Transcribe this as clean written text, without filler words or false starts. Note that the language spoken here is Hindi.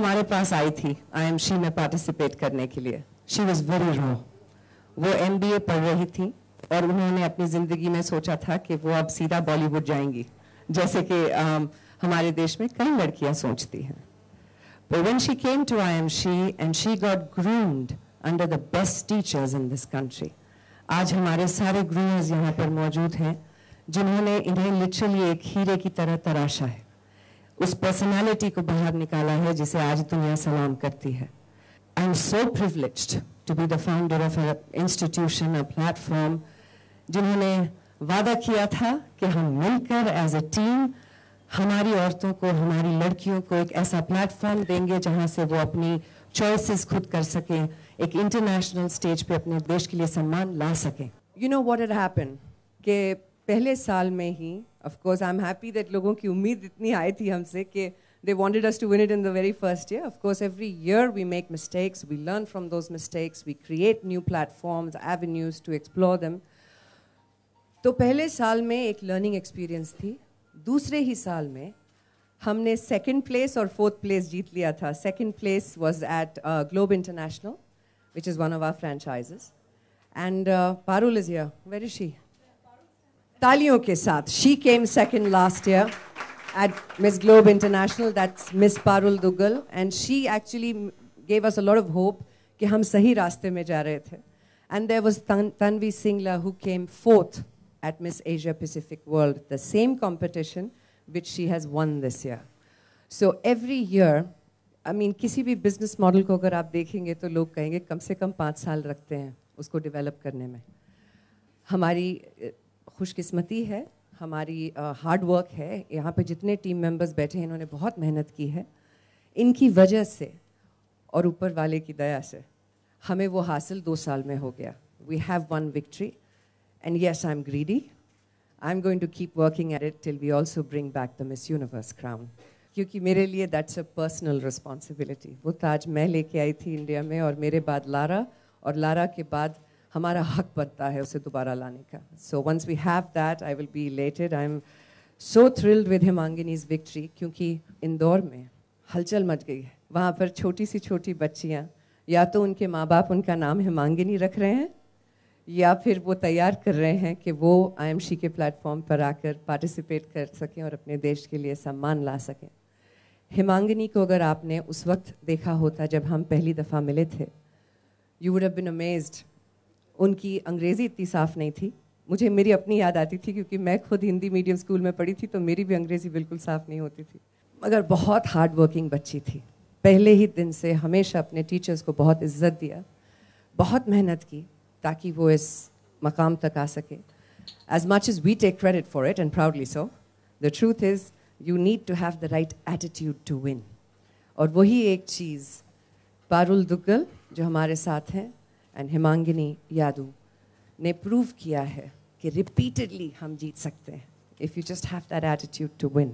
हमारे पास आई थी IMC में पार्टिसिपेट करने के लिए, शी वॉज वेरी रॉ। वो MBA पढ़ रही थी और उन्होंने अपनी ज़िंदगी में सोचा था कि वो अब सीधा बॉलीवुड जाएंगी, जैसे कि हमारे देश में कई लड़कियां सोचती हैं। But when she came to IMC and she got groomed under the best teachers in this country, आज हमारे सारे ग्रूमर्स यहाँ पर मौजूद हैं जिन्होंने इन्हें लिटरली एक हीरे की तरह तराशा है, उस पर्सनालिटी को बाहर निकाला है जिसे आज दुनिया सलाम करती है। I am so privileged to be the founder of a institution, a platform, जिन्होंने वादा किया था कि हम मिलकर एज अ टीम हमारी औरतों को, हमारी लड़कियों को एक ऐसा प्लेटफॉर्म देंगे जहां से वो अपनी चॉइसेस खुद कर सकें, एक इंटरनेशनल स्टेज पे अपने देश के लिए सम्मान ला सकें। You know what had happened कि पहले साल में ही, of course I am happy that लोगों की उम्मीद इतनी आई थी हमसे कि they wanted us to win it in the very first year. Of course, every year we make mistakes, we learn from those mistakes, we create new platforms, avenues to explore them. तो पहले साल में एक learning experience थी। दूसरे ही साल में हमने second place और fourth place जीत लिया था। Second place was at Globe International, which is one of our franchises. And Parul is here. Where is she? तालियों के साथ. She came second last year at Miss Globe International. That's Miss Parul Duggal. And she actually gave us a lot of hope कि हम सही रास्ते में जा रहे थे. And there was Tanvi Singla who came fourth at Miss Asia Pacific World, the same competition which she has won this year. So every year, I mean, किसी भी business model को अगर आप देखेंगे तो लोग कहेंगे कम से कम 5 साल रखते हैं उसको develop करने में. हमारी खुशकिस्मती है, हमारी हार्ड वर्क है, यहाँ पे जितने टीम मेंबर्स बैठे हैं इन्होंने बहुत मेहनत की है, इनकी वजह से और ऊपर वाले की दया से हमें वो हासिल 2 साल में हो गया. We have one victory. And yes, I'm greedy. I'm going to keep working at it till we also bring back the Miss Universe crown. क्योंकि मेरे लिए that's a personal responsibility. वो ताज मैं लेके आई थी इंडिया में और मेरे बाद लारा, और लारा के बाद हमारा हक बनता है उसे दोबारा लाने का. So once we have that, I will be elated. I'm so thrilled with Himangini's victory क्योंकि इंदौर में हलचल मच गई है. वहाँ पर छोटी सी छोटी बच्चियाँ या तो उनके माँ बाप उनका नाम हिमांगिनी रख रहे हैं या फिर वो तैयार कर रहे हैं कि वो IMC के प्लेटफॉर्म पर आकर पार्टिसिपेट कर सकें और अपने देश के लिए सम्मान ला सकें. हिमांगिनी को अगर आपने उस वक्त देखा होता जब हम पहली दफ़ा मिले थे, you would have been amazed. उनकी अंग्रेज़ी इतनी साफ़ नहीं थी, मुझे मेरी अपनी याद आती थी क्योंकि मैं खुद हिंदी मीडियम स्कूल में पढ़ी थी तो मेरी भी अंग्रेज़ी बिल्कुल साफ़ नहीं होती थी, मगर बहुत हार्ड वर्किंग बच्ची थी. पहले ही दिन से हमेशा अपने टीचर्स को बहुत इज्जत दिया, बहुत मेहनत की ताकि वो इस मकाम तक आ सके. As much as we take credit for it, and proudly so, the truth is you need to have the right attitude to win. और वही एक चीज़ पारुल दुग्गल जो हमारे साथ हैं and हिमांगिनी यादव ने प्रूव किया है कि repeatedly हम जीत सकते हैं if you just have that attitude to win.